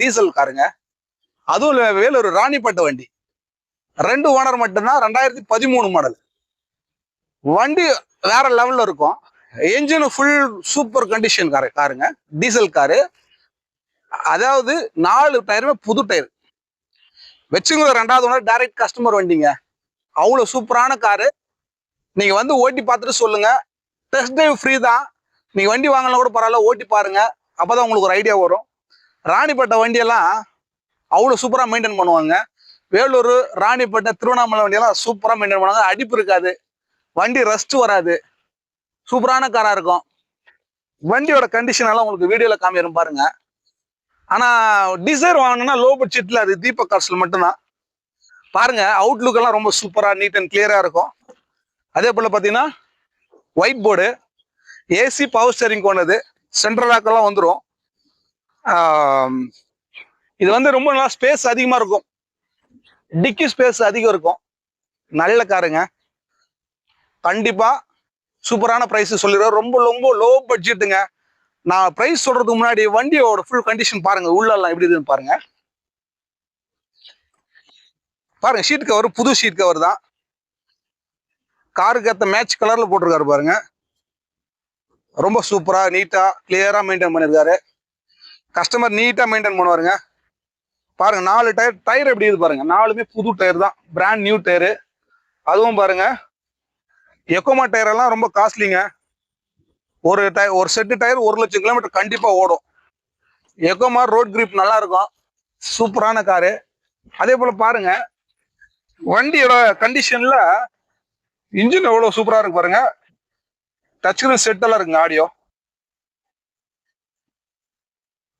Diesel காருங்க. அதுவும் வேலூர் ராணிப்பேட்டை வண்டி. 2 owner மட்டும்தான். 2013 மாடல் வண்டி. வேற லெவல்ல இருக்கும். என்ஜின் ஃபுல் சூப்பர் கண்டிஷன் காருங்க. Diesel car. அதாவது 4 டயருமே புது டயர் வச்சுங்க. 2வது ஓனர் டைரக்ட் கஸ்டமர் வண்டிங்க. அவ்வளவு சூப்பரான காரு. நீங்க வந்து ஓட்டி பார்த்துட்டு சொல்லுங்க. டெஸ்ட் டிரைவ் ஃப்ரீ தான். நீங்க வண்டி வாங்கலாம் கூட பரவாயில்ல, ஓட்டி பாருங்க. அப்பதான் உங்களுக்கு ஒரு ஐடியா வரும். ராணிப்பேட்டை வண்டியெல்லாம் அவ்வளவு சூப்பரா மெயின்டைன் பண்ணுவாங்க. வேலூர், ராணிப்பேட்டை, திருவண்ணாமலை வண்டியெல்லாம் சூப்பரா மெயின்டைன் பண்ணுவாங்க. அடிப்பு இருக்காது, வண்டி ரஸ்ட் வராது, சூப்பரான காரா இருக்கும். வண்டியோட கண்டிஷன் எல்லாம் உங்களுக்கு வீடியோல காமிக்கிறேன் பாருங்க. ஆனா டிசைர் வாங்கணும்னா லோ பட்ஜெட்ல அது தீபக் கார்ஸ்ல மட்டும்தான். பாருங்க, அவுட்லுக் எல்லாம் ரொம்ப சூப்பரா நீட் அண்ட் கிளியரா இருக்கும். அதே போல பாத்தீங்கன்னா white board, AC, power steering கொண்டது, சென்ட்ரல் லாக்கெல்லாம் வந்துடும். இது வந்து ரொம்ப நல்லா ஸ்பேஸ் அதிகமா இருக்கும். டிக்கி ஸ்பேஸ் அதிகம் இருக்கும். நல்ல காருங்க. கண்டிப்பா சூப்பரான பிரைஸ் சொல்லிடுறேன். ரொம்ப ரொம்ப லோ பட்ஜெட்டுங்க. நான் பிரைஸ் சொல்றதுக்கு முன்னாடி வண்டியோட ஃபுல் கண்டிஷன் பாருங்க. உள்ளெல்லாம் எப்படி இருக்குன்னு பாருங்க. பாருங்க, ஷீட் கவர் புது ஷீட் கவர் தான். காருக்கு ஏற்ற மேட்ச் கலர்ல போட்டிருக்காரு பாருங்க. ரொம்ப சூப்பரா நீட்டா கிளியரா மெயின்டைன் பண்ணிருக்காரு. கஸ்டமர் நீட்டா மெயின்டைன் பண்ணுவாருங்க. பாருங்க, 4 டயர் எப்படி இருக்கு பாருங்க. 4மே புது டயர் தான், பிராண்ட் நியூ டயரு. அதுவும் பாருங்க, எக்கோமா டயர் எல்லாம் ரொம்ப காஸ்ட்லிங்க. ஒரு செட்டு டயர் 1 லட்சம் கிலோமீட்டர் கண்டிப்பா ஓடும். எக்கோமா ரோட் கிரிப் நல்லா இருக்கும். சூப்பரான காரு. அதே போல பாருங்க, வண்டியோட கண்டிஷன்ல இன்ஜின் எவ்வளவு சூப்பரா இருக்கு பாருங்க. டச் ஸ்கிரீன் செட் எல்லாம் இருக்குங்க. ஆடியோ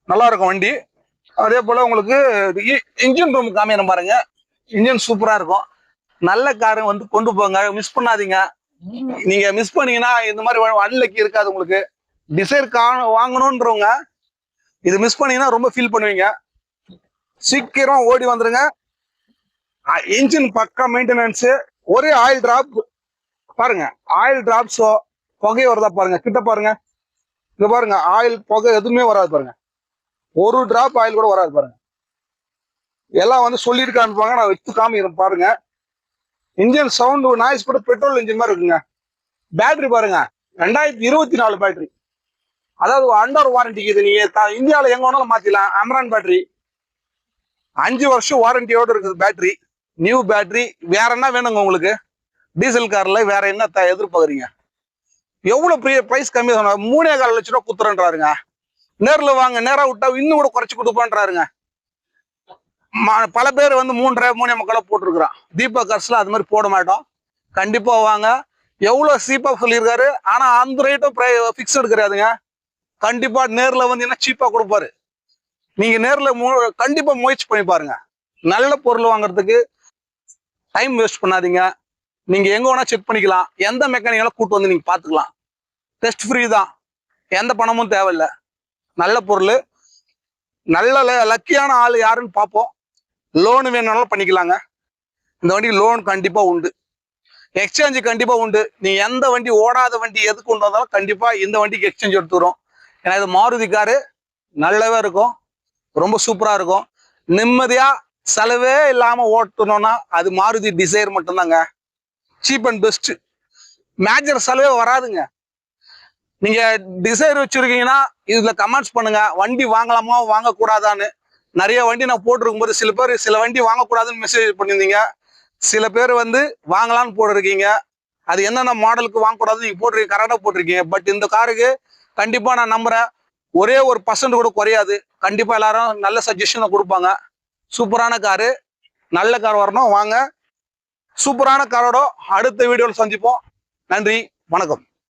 நல்லா இருக்கும் வண்டி. அதே போல உங்களுக்கு இன்ஜின் ரூம் காமிக்கிறேன் பாருங்க. இன்ஜின் சூப்பரா இருக்கும். நல்ல காரு வந்து கொண்டு போங்க, மிஸ் பண்ணாதீங்க. நீங்க மிஸ் பண்ணீங்கன்னா இந்த மாதிரி அன்லக்கி இருக்காது உங்களுக்கு. டிசைர் வாங்கணும்ன்றவங்க இது மிஸ் பண்ணீங்கன்னா ரொம்ப ஃபீல் பண்ணுவீங்க. சீக்கிரம் ஓடி வந்துருங்க. இன்ஜின் பக்கா மெயின்டெனன்ஸ். ஒரே ஆயில் டிராப் பாருங்க. ஆயில் டிராப்ஸோ புகை வருதா பாருங்க. கிட்ட பாருங்க, இங்க பாருங்க. ஆயில் புகை எதுவுமே வராது பாருங்க. ஒரு டிராப் ஆயில் கூட வராது பாருங்க. எல்லாம் வந்து சொல்லிட்டு அனுப்புவாங்க. நான் வச்சு காமிக்கிறேன் பாருங்க. இன்ஜின் சவுண்ட் நாய்ஸ் கூட பெட்ரோல் இன்ஜின் மாதிரி இருக்குங்க. பேட்டரி பாருங்க, 2024 பேட்டரி. அதாவது அண்டர் வாரண்டிக்கு இது நீங்க இந்தியாவில எங்க வேணாலும் மாத்திக்கலாம். அமரான் பேட்டரி 5 வருஷம் வாரண்டியோட இருக்குது. Battery new battery. வேற என்ன வேணுங்க உங்களுக்கு? டீசல் கார்ல வேற என்ன எதிர்பார்க்குறீங்க? எவ்வளவு பெரிய பிரைஸ் கம்மி சொன்னா 3.25 லட்சம் ரூபாய் குத்துறன்றாருங்க. நேர்ல வாங்க, நேரா விட்டா இன்னும் கூட குறைச்சு கொடுப்பான்றாருங்க. பல பேர் வந்து 3.5 போட்டிருக்கிறான். தீபக் கார்ஸ்ல அது மாதிரி போட மாட்டோம். கண்டிப்பா வாங்க. எவ்வளவு சீப்பா சொல்லியிருக்காரு. ஆனா அந்த ரேட்டும் பிக்ஸ்டு கிடையாதுங்க. கண்டிப்பா நேர்ல வந்து என்ன சீப்பா கொடுப்பாரு. நீங்க நேர்ல கண்டிப்பா முயற்சி பண்ணி பாருங்க. நல்ல பொருள் வாங்குறதுக்கு டைம் வேஸ்ட் பண்ணாதீங்க. நீங்க எங்க வேணா செக் பண்ணிக்கலாம். எந்த மெக்கானிக்கெல்லாம் கூட்டு வந்து நீங்க பாத்துக்கலாம். டெஸ்ட் ஃப்ரீ தான். எந்த பணமும் தேவையில்லை. நல்ல பொருள். நல்ல லக்கியான ஆள் யாருன்னு பார்ப்போம். லோனு வேணும்னாலும் பண்ணிக்கலாங்க. இந்த வண்டிக்கு லோன் கண்டிப்பா உண்டு. எக்ஸ்சேஞ்சு கண்டிப்பா உண்டு. நீ எந்த வண்டி ஓடாத வண்டி எது கொண்டு வந்தாலும் கண்டிப்பா இந்த வண்டிக்கு எக்ஸ்சேஞ்ச் எடுத்துக்கிறோம். ஏன்னா இது மாருதி காரு. நல்லாவே இருக்கும். ரொம்ப சூப்பரா இருக்கும். நிம்மதியா செலவே இல்லாம ஓட்டணும்னா அது மாருதி டிசைர் மட்டும்தாங்க. Cheap and best. மேஜர் செலவே வராதுங்க. நீங்க டிசைர் வச்சிருக்கீங்கன்னா இதுல கமெண்ட்ஸ் பண்ணுங்க. வண்டி வாங்கலாமா வாங்கக்கூடாதான்னு. நிறைய வண்டி நான் போட்டிருக்கும் போது சில பேர் சில வண்டி வாங்கக்கூடாதுன்னு மெசேஜ் பண்ணியிருந்தீங்க. சில பேர் வந்து வாங்கலான்னு போட்டிருக்கீங்க. அது என்னென்ன மாடலுக்கு வாங்கக்கூடாதுன்னு நீங்க போட்டிருக்கீங்க. கரெக்டாக போட்டிருக்கீங்க. பட் இந்த காருக்கு கண்டிப்பா நான் நம்புறேன் ஒரே ஒரு % கூட குறையாது. கண்டிப்பா எல்லாரும் நல்ல சஜஷனை கொடுப்பாங்க. சூப்பரான காரு. நல்ல கார் வரணும் வாங்க. சூப்பரான காரோட அடுத்த வீடியோவில் சந்திப்போம். நன்றி, வணக்கம்.